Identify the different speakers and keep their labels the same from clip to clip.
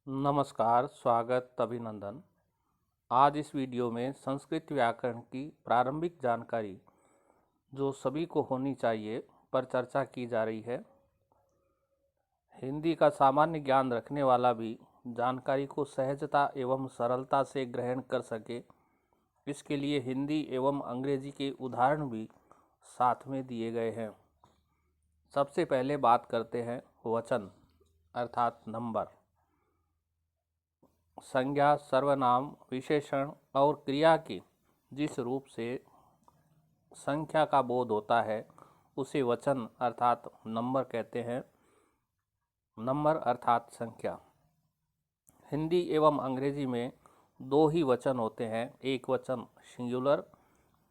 Speaker 1: नमस्कार, स्वागत, अभिनंदन। आज इस वीडियो में संस्कृत व्याकरण की प्रारंभिक जानकारी जो सभी को होनी चाहिए पर चर्चा की जा रही है। हिंदी का सामान्य ज्ञान रखने वाला भी जानकारी को सहजता एवं सरलता से ग्रहण कर सके, इसके लिए हिंदी एवं अंग्रेजी के उदाहरण भी साथ में दिए गए हैं। सबसे पहले बात करते हैं वचन अर्थात नंबर। संज्ञा, सर्वनाम, विशेषण और क्रिया के जिस रूप से संख्या का बोध होता है उसे वचन अर्थात नंबर कहते हैं। नंबर अर्थात संख्या। हिंदी एवं अंग्रेजी में दो ही वचन होते हैं, एक वचन सिंगुलर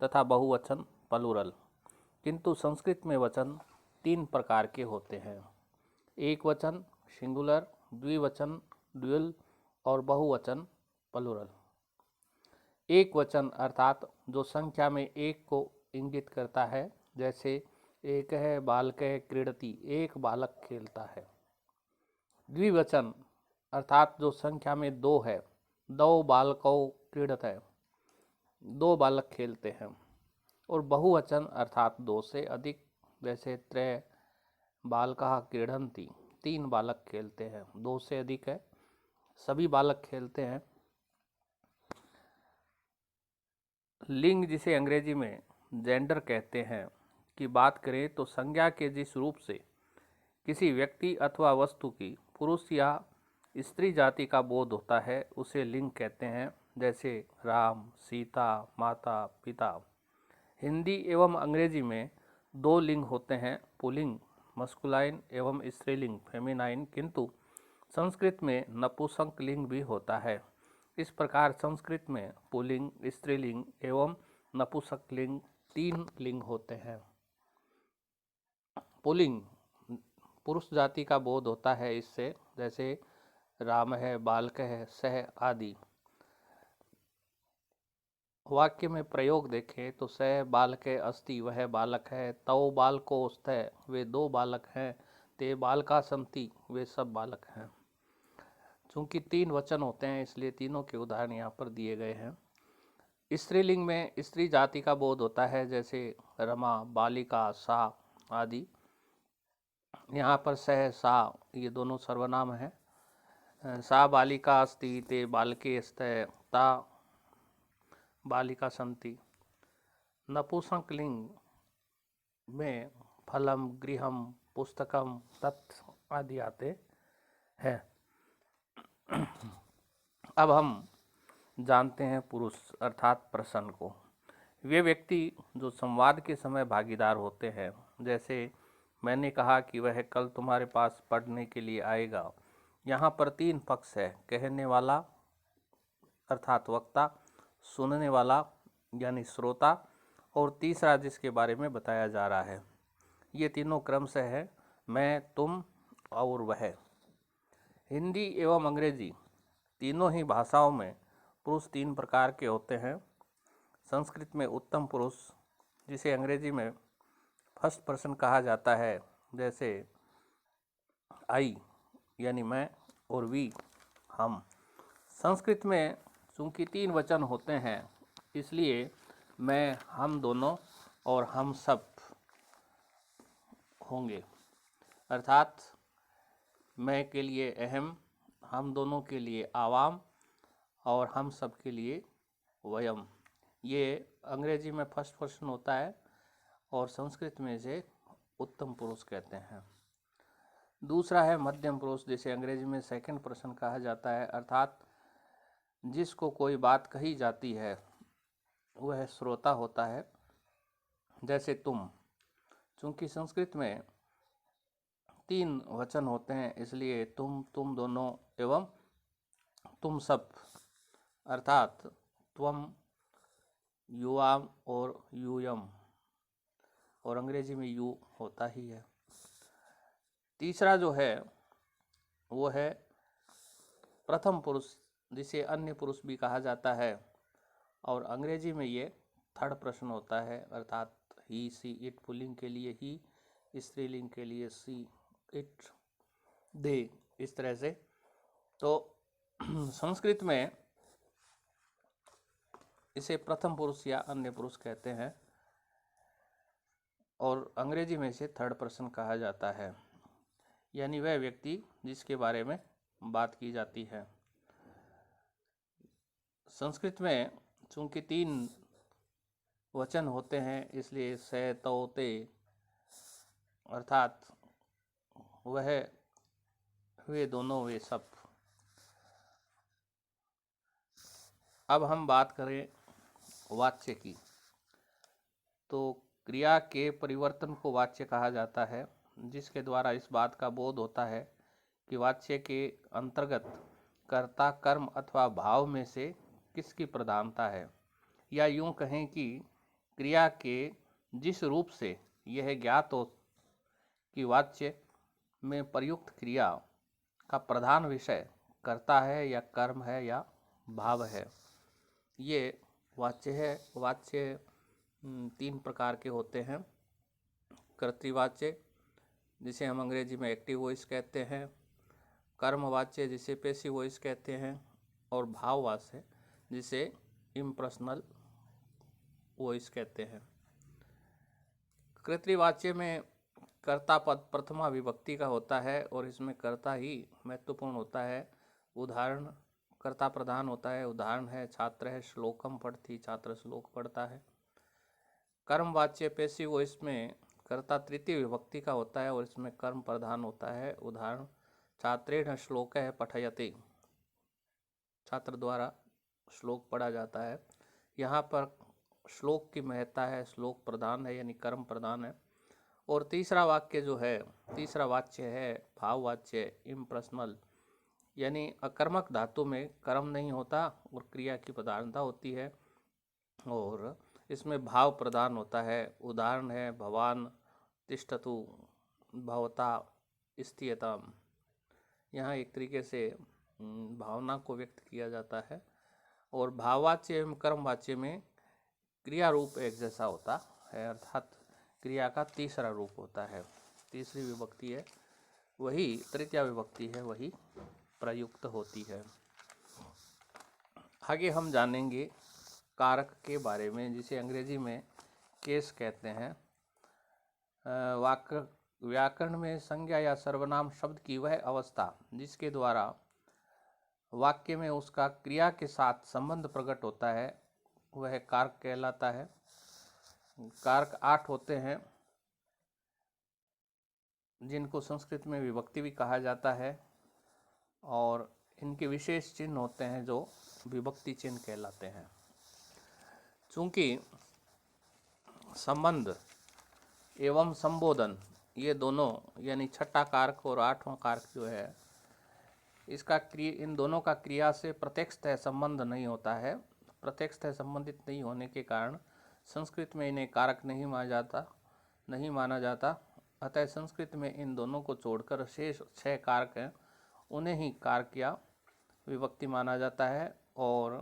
Speaker 1: तथा बहुवचन प्लूरल। किंतु संस्कृत में वचन तीन प्रकार के होते हैं, एक वचन सिंगुलर, द्विवचन ड्यूल और बहुवचन प्लूरल। एक वचन अर्थात जो संख्या में एक को इंगित करता है, जैसे एक है बालकः क्रीडति, एक बालक खेलता है। द्विवचन अर्थात जो संख्या में दो है, दो बालकौ क्रीडतः, दो बालक खेलते हैं। और बहुवचन अर्थात दो से अधिक, जैसे त्रय बालकः क्रीडन्ति, तीन बालक खेलते हैं। दो से अधिक है, सभी बालक खेलते हैं। लिंग, जिसे अंग्रेजी में जेंडर कहते हैं, की बात करें तो संज्ञा के जिस रूप से किसी व्यक्ति अथवा वस्तु की पुरुष या स्त्री जाति का बोध होता है उसे लिंग कहते हैं, जैसे राम, सीता, माता, पिता। हिंदी एवं अंग्रेजी में दो लिंग होते हैं, पुल्लिंग मस्कुलाइन एवं स्त्रीलिंग फेमिनाइन, किंतु संस्कृत में नपुंसक लिंग भी होता है। इस प्रकार संस्कृत में पुल्लिंग, स्त्रीलिंग एवं नपुंसक लिंग तीन लिंग होते हैं। पुल्लिंग पुरुष जाति का बोध होता है इससे, जैसे राम है, बालक है, सह आदि। वाक्य में प्रयोग देखें तो सह बालके अस्ति, वह बालक है, तौ बालको स्तः, वे दो बालक हैं, ते बालका सन्ति, वे सब बालक हैं। चूंकि तीन वचन होते हैं इसलिए तीनों के उदाहरण यहाँ पर दिए गए हैं। स्त्रीलिंग में स्त्री जाति का बोध होता है, जैसे रमा, बालिका, सा आदि। यहाँ पर सह, सा ये दोनों सर्वनाम हैं। सा बालिका अस्ति, ते बालके स्तः, ता बालिका सन्ति। नपुंसक लिंग में फलम, गृहम, पुस्तकम, तत् आदि आते हैं। अब हम जानते हैं पुरुष अर्थात प्रसन्न को। वे व्यक्ति जो संवाद के समय भागीदार होते हैं, जैसे मैंने कहा कि वह कल तुम्हारे पास पढ़ने के लिए आएगा। यहाँ पर तीन पक्ष है, कहने वाला अर्थात वक्ता, सुनने वाला यानी श्रोता, और तीसरा जिसके बारे में बताया जा रहा है। ये तीनों क्रमशः है, मैं, तुम और वह। हिंदी एवं अंग्रेजी तीनों ही भाषाओं में पुरुष तीन प्रकार के होते हैं। संस्कृत में उत्तम पुरुष, जिसे अंग्रेजी में फर्स्ट पर्सन कहा जाता है, जैसे आई यानी मैं और वी हम। संस्कृत में चूंकि तीन वचन होते हैं इसलिए मैं, हम दोनों और हम सब होंगे, अर्थात मैं के लिए अहम, हम दोनों के लिए आवाम और हम सब के लिए वयम। ये अंग्रेजी में फर्स्ट पर्सन होता है और संस्कृत में इसे उत्तम पुरुष कहते हैं। दूसरा है मध्यम पुरुष, जिसे अंग्रेजी में सेकंड पर्सन कहा जाता है, अर्थात जिसको कोई बात कही जाती है वह श्रोता होता है, जैसे तुम। चूंकि संस्कृत में तीन वचन होते हैं इसलिए तुम, तुम दोनों एवं तुम सब, अर्थात त्वम, युवाम और यूयम, और अंग्रेजी में यू होता ही है। तीसरा जो है वो है प्रथम पुरुष, जिसे अन्य पुरुष भी कहा जाता है, और अंग्रेजी में ये थर्ड पर्सन होता है, अर्थात ही, सी, इट पुल्लिंग के लिए ही, स्त्रीलिंग के लिए सी, इट, दे, इस तरह से। तो संस्कृत में इसे प्रथम पुरुष या अन्य पुरुष कहते हैं और अंग्रेजी में इसे थर्ड पर्सन कहा जाता है, यानी वह व्यक्ति जिसके बारे में बात की जाती है। संस्कृत में चूंकि 3 वचन होते हैं, इसलिए से, तो, ते, अर्थात वह, वे दोनों, वे सब। अब हम बात करें वाच्य की, तो क्रिया के परिवर्तन को वाच्य कहा जाता है, जिसके द्वारा इस बात का बोध होता है कि वाच्य के अंतर्गत कर्ता, कर्म अथवा भाव में से किसकी प्रधानता है, या यूं कहें कि क्रिया के जिस रूप से यह ज्ञात हो कि वाच्य में प्रयुक्त क्रिया का प्रधान विषय कर्ता है या कर्म है या भाव है, ये वाच्य है। वाच्य 3 प्रकार के होते हैं। कर्तृवाच्य, जिसे हम अंग्रेजी में एक्टिव वॉइस कहते हैं, कर्मवाच्य जिसे पैसिव वॉइस कहते हैं, और भाववाच्य जिसे इम्पर्सनल वॉइस कहते हैं। कर्तृवाच्य में कर्ता पद प्रथमा विभक्ति का होता है और इसमें कर्ता ही महत्वपूर्ण होता है। उदाहरण कर्ता प्रधान होता है। उदाहरण है छात्र है श्लोकम पढ़ती, छात्र श्लोक पढ़ता है। कर्मवाच्य पैसिव वॉइस में कर्ता तृतीय विभक्ति का होता है और इसमें कर्म प्रधान होता है। उदाहरण छात्रेण श्लोकः पठयति, छात्र द्वारा श्लोक पढ़ा जाता है। यहाँ पर श्लोक की महत्ता है, श्लोक प्रधान है यानी कर्म प्रधान है। और तीसरा वाच्य है भाववाच्य, इम्पर्सनल, यानी अकर्मक धातु में कर्म नहीं होता और क्रिया की प्रधानता होती है और इसमें भाव प्रदान होता है। उदाहरण है भवान तिष्ठतु, भवता स्थियताम। यहाँ एक तरीके से भावना को व्यक्त किया जाता है। और भाववाच्य एवं कर्मवाच्य में क्रिया रूप एक जैसा होता है, अर्थात क्रिया का तीसरा रूप होता है, तीसरी विभक्ति है वही, तृतीय विभक्ति है वही प्रयुक्त होती है। आगे हम जानेंगे कारक के बारे में, जिसे अंग्रेजी में केस कहते हैं। व्याकरण में संज्ञा या सर्वनाम शब्द की वह अवस्था जिसके द्वारा वाक्य में उसका क्रिया के साथ संबंध प्रकट होता है वह कारक कहलाता है। कारक 8 होते हैं, जिनको संस्कृत में विभक्ति भी कहा जाता है और इनके विशेष चिन्ह होते हैं जो विभक्ति चिन्ह कहलाते हैं। चूंकि संबंध एवं संबोधन ये दोनों यानी छठा कारक और 8वां कारक जो है, इन दोनों का क्रिया से प्रत्यक्षतः संबंध नहीं होता है। प्रत्यक्षतः संबंधित नहीं होने के कारण संस्कृत में इन्हें कारक नहीं माना जाता। अतः संस्कृत में इन दोनों को छोड़कर शेष 6 कारक हैं, उन्हें ही कारक या विभक्ति माना जाता है। और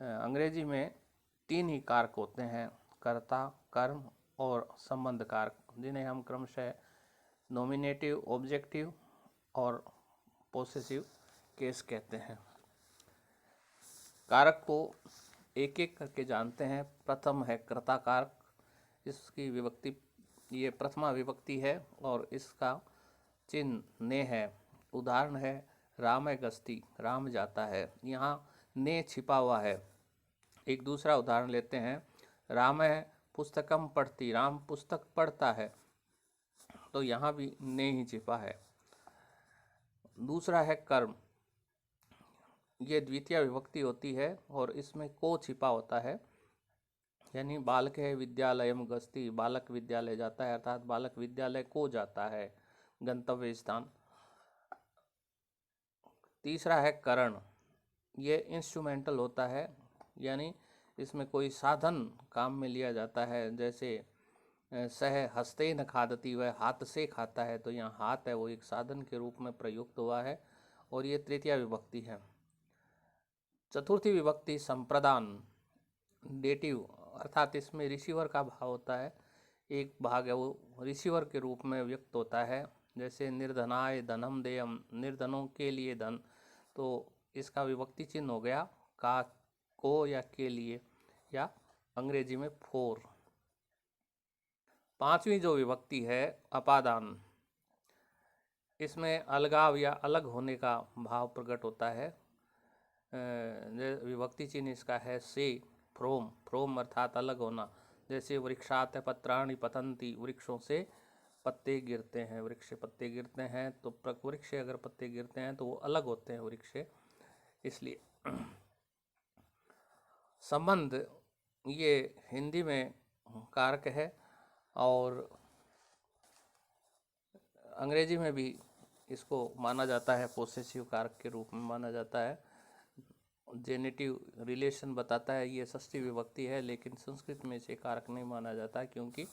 Speaker 1: अंग्रेजी में 3 ही कारक होते हैं, कर्ता, कर्म और संबंध कारक, जिन्हें हम क्रमशः नॉमिनेटिव, ऑब्जेक्टिव और पोसेसिव केस कहते हैं। कारक को एक एक करके जानते हैं। प्रथम है कर्ता कारक, इसकी विभक्ति ये प्रथमा विभक्ति है और इसका चिन्ह ने है। उदाहरण है राम गस्ती, राम जाता है, यहाँ ने छिपा हुआ है। एक दूसरा उदाहरण लेते हैं, राम पुस्तकम पढ़ती, राम पुस्तक पढ़ता है, तो यहाँ भी ने ही छिपा है। दूसरा है कर्म, ये द्वितीय विभक्ति होती है और इसमें को छिपा होता है, यानी बालक है विद्यालयम गस्ती, बालक विद्यालय जाता है, अर्थात बालक विद्यालय को जाता है, गंतव्य स्थान। तीसरा है करण, ये इंस्ट्रूमेंटल होता है, यानी इसमें कोई साधन काम में लिया जाता है। जैसे सह हस्ते न खादती, वह हाथ से खाता है, तो यहाँ हाथ है वो एक साधन के रूप में प्रयुक्त हुआ है और ये तृतीय विभक्ति है। चतुर्थी विभक्ति संप्रदान, डेटिव, अर्थात इसमें रिसीवर का भाव होता है, एक भाग है वो रिसीवर के रूप में व्यक्त होता है। जैसे निर्धनाय धनम देयम, निर्धनों के लिए धन, तो इसका विभक्ति चिन्ह हो गया का, को या के लिए, या अंग्रेजी में फोर। पांचवी जो विभक्ति है अपादान, इसमें अलगाव या अलग होने का भाव प्रकट होता है। विभक्ति चिन्ह इसका है से, फ्रोम। फ्रोम अर्थात अलग होना, जैसे वृक्षात पत्राणि पतंती, वृक्षों से पत्ते गिरते हैं। वृक्ष से पत्ते गिरते हैं तो वृक्ष से अगर पत्ते गिरते हैं तो वो अलग होते हैं वृक्ष से, इसलिए। संबंध ये हिंदी में कारक है और अंग्रेजी में भी इसको माना जाता है, पोसेसिव कारक के रूप में माना जाता है। जेनेटिव रिलेशन बताता है, ये षष्ठी विभक्ति है, लेकिन संस्कृत में इसे कारक नहीं माना जाता क्योंकि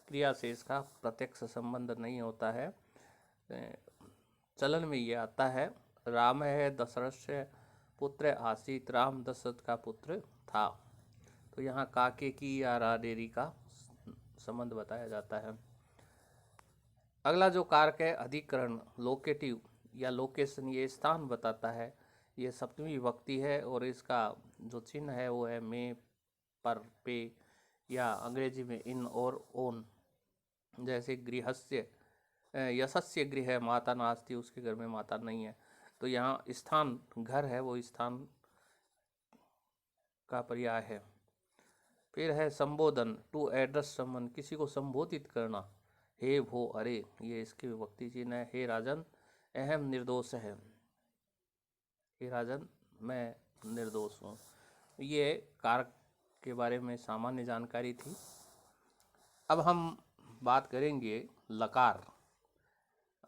Speaker 1: क्रिया से इसका प्रत्यक्ष संबंध नहीं होता है। चलन में ये आता है, राम है दशरथ से पुत्र आसीत, राम दशरथ का पुत्र था। तो यहाँ काके की या राडेरी का संबंध बताया जाता है। अगला जो कारक है अधिकरण, लोकेटिव या लोकेशन, ये स्थान बताता है। ये सप्तमी विभक्ति है और इसका जो चिन्ह है वो है में, पर, पे, या अंग्रेजी में इन और ओन। जैसे गृहस्य, यशस्य गृह माता नास्ति, उसके घर में माता नहीं है, तो यहाँ स्थान घर है, वो स्थान का पर्याय है। फिर है संबोधन, टू एड्रेस समवन, किसी को संबोधित करना। हे भो अरे, ये इसकी विभक्ति चिन्ह है। हे राजन अहम निर्दोष है, हे राजन मैं निर्दोष हूँ। ये कारक के बारे में सामान्य जानकारी थी। अब हम बात करेंगे लकार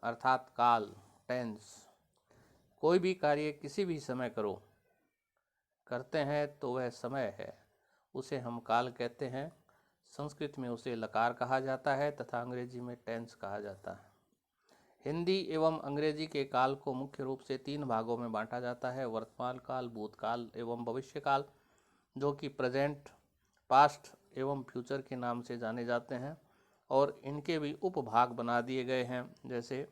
Speaker 1: अर्थात काल, टेंस। कोई भी कार्य किसी भी समय करते हैं तो वह समय है, उसे हम काल कहते हैं। संस्कृत में उसे लकार कहा जाता है तथा अंग्रेजी में टेंस कहा जाता है। हिंदी एवं अंग्रेजी के काल को मुख्य रूप से 3 भागों में बांटा जाता है, वर्तमान काल, भूतकाल एवं भविष्य काल, जो कि प्रेजेंट, पास्ट एवं फ्यूचर के नाम से जाने जाते हैं। और इनके भी उपभाग बना दिए गए हैं, जैसे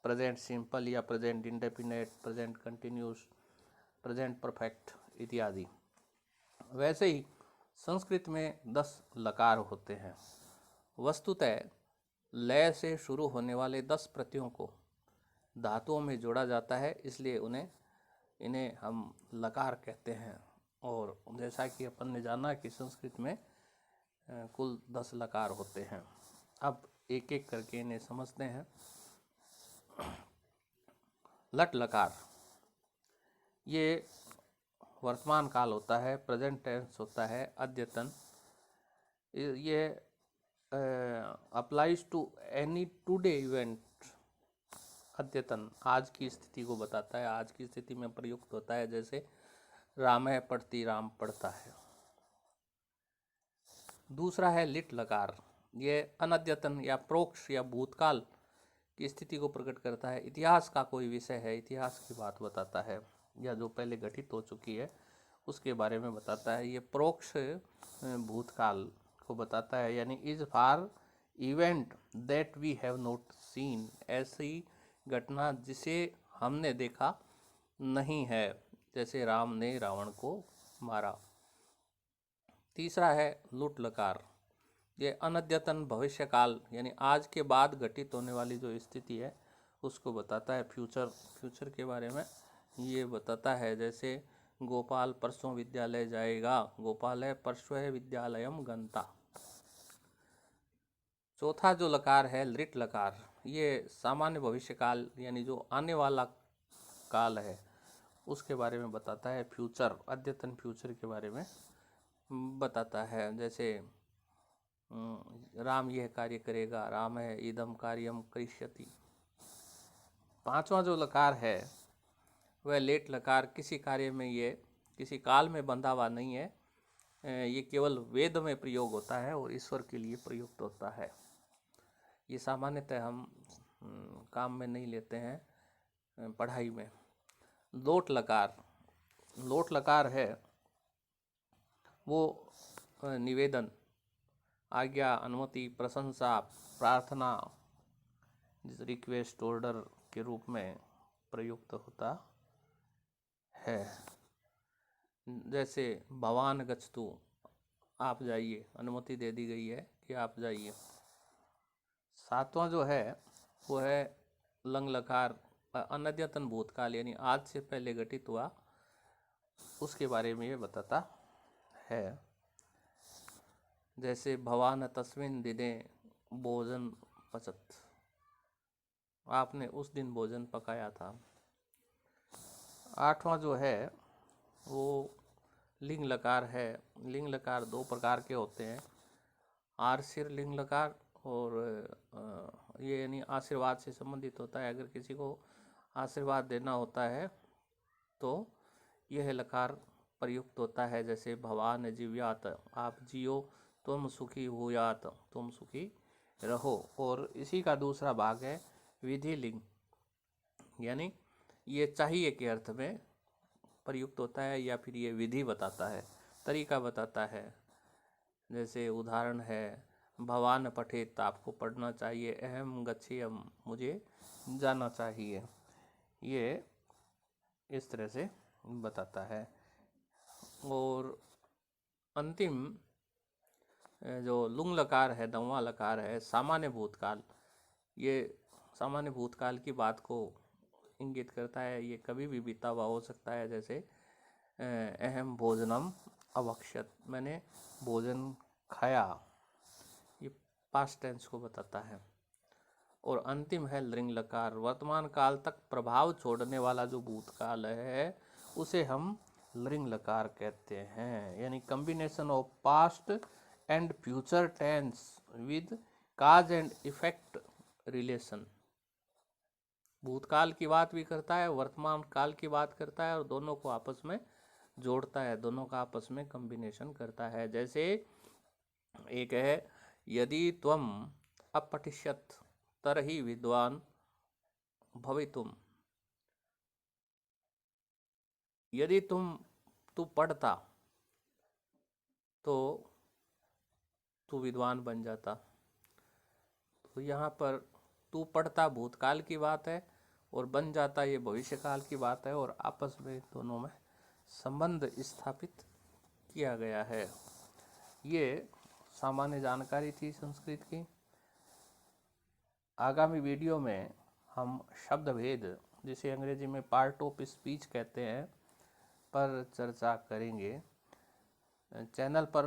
Speaker 1: प्रेजेंट सिंपल या present indefinite, present continuous, present perfect इत्यादि। वैसे ही संस्कृत में 10 लकार होते हैं। वस्तुतः लय से शुरू होने वाले 10 प्रत्ययों को धातुओं में जोड़ा जाता है, इसलिए इन्हें हम लकार कहते हैं। और जैसा कि अपन ने जाना कि संस्कृत में कुल 10 लकार होते हैं। अब एक एक करके इन्हें समझते हैं। लट लकार, ये वर्तमान काल होता है, प्रेजेंट टेंस होता है, अद्यतन। ये applies to any today event. अद्यतन आज की स्थिति को बताता है, आज की स्थिति में प्रयुक्त होता है, जैसे राम है पढ़ती, राम पढ़ता है। दूसरा है लिट लकार, ये अनद्यतन या प्रोक्ष या भूतकाल की स्थिति को प्रकट करता है। इतिहास का कोई विषय है, इतिहास की बात बताता है, या जो पहले घटित हो चुकी है उसके बारे में बताता है। ये प्रोक्ष भूतकाल को बताता है, यानी is far event that we have not seen, ऐसी घटना जिसे हमने देखा नहीं है, जैसे राम ने रावण को मारा। तीसरा है लुट लकार, ये अनद्यतन भविष्यकाल यानी आज के बाद घटित होने वाली जो स्थिति है उसको बताता है। फ्यूचर के बारे में ये बताता है, जैसे गोपाल परसों विद्यालय जाएगा, गोपाल है परसों है विद्यालयम गंता। चौथा जो लकार है लिट लकार, ये सामान्य भविष्यकाल यानी जो आने वाला काल है उसके बारे में बताता है। फ्यूचर, अद्यतन फ्यूचर के बारे में बताता है, जैसे राम यह कार्य करेगा, राम है इदम कार्यम करिष्यति। पांचवा जो लकार है वह लेट लकार, किसी कार्य में ये किसी काल में बंधा हुआ नहीं है, ये केवल वेद में प्रयोग होता है और ईश्वर के लिए प्रयुक्त होता है। ये सामान्यतः हम काम में नहीं लेते हैं, पढ़ाई में। लोट लकार है वो निवेदन, आज्ञा, अनुमति, प्रशंसा, प्रार्थना, रिक्वेस्ट, ऑर्डर के रूप में प्रयुक्त होता है। जैसे भवान गच्छतु, आप जाइए, अनुमति दे दी गई है कि आप जाइए। सातवां जो है वो है लंग लकार, अनद्यतन भूतकाल, यानी आज से पहले घटित हुआ उसके बारे में ये बताता है। जैसे भवान तस्मिन् दिने भोजन पचत, आपने उस दिन भोजन पकाया था। आठवां जो है वो लिंग लकार है। लिंग लकार दो प्रकार के होते हैं, आर्शीर लिंग लकार और ये यानी आशीर्वाद से संबंधित होता है। अगर किसी को आशीर्वाद देना होता है तो यह लकार प्रयुक्त होता है। जैसे भवान जीव्यात, आप जियो, तुम सुखी हुयात, तुम सुखी रहो। और इसी का दूसरा भाग है विधि लिंग, यानी ये चाहिए के अर्थ में प्रयुक्त होता है, या फिर ये विधि बताता है, तरीका बताता है। जैसे उदाहरण है भवान पठेत, आपको पढ़ना चाहिए, अहम गच्छेयम, मुझे जाना चाहिए। ये इस तरह से बताता है। और अंतिम जो लुंग लकार है, नौवां लकार है सामान्य भूतकाल। ये सामान्य भूतकाल की बात को इंगित करता है, ये कभी भी बीता हुआ हो सकता है। जैसे अहम भोजनम अभक्षत, मैंने भोजन खाया, ये पास्ट टेंस को बताता है। और अंतिम है लिंग लकार, वर्तमान काल तक प्रभाव छोड़ने वाला जो भूतकाल है उसे हम लिंग लकार कहते हैं। यानी combination of past and future tense with cause and effect relation. भूतकाल की बात भी करता है, वर्तमान काल की बात करता है, और दोनों को आपस में जोड़ता है, दोनों का आपस में कॉम्बिनेशन करता है। जैसे एक है यदि त्वम अपठिष्यत तरहि विद्वान भवितुम, यदि तू पढ़ता तो तू विद्वान बन जाता। तो यहाँ पर तू पढ़ता भूतकाल की बात है और बन जाता ये भविष्यकाल की बात है, और आपस में दोनों में संबंध स्थापित किया गया है। ये सामान्य जानकारी थी संस्कृत की। आगामी वीडियो में हम शब्द भेद, जिसे अंग्रेजी में पार्ट ऑफ स्पीच कहते हैं, पर चर्चा करेंगे। चैनल पर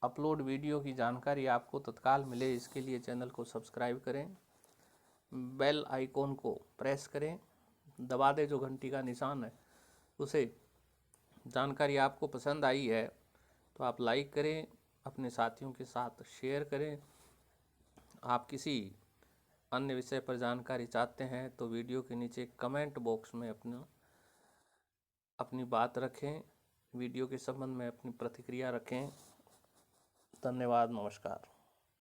Speaker 1: अपलोड वीडियो की जानकारी आपको तत्काल मिले, इसके लिए चैनल को सब्सक्राइब करें, बेल आइकॉन को प्रेस करें, दबा दें जो घंटी का निशान है उसे। जानकारी आपको पसंद आई है तो आप लाइक करें, अपने साथियों के साथ शेयर करें। आप किसी अन्य विषय पर जानकारी चाहते हैं तो वीडियो के नीचे कमेंट बॉक्स में अपनी बात रखें, वीडियो के संबंध में अपनी प्रतिक्रिया रखें। धन्यवाद, नमस्कार।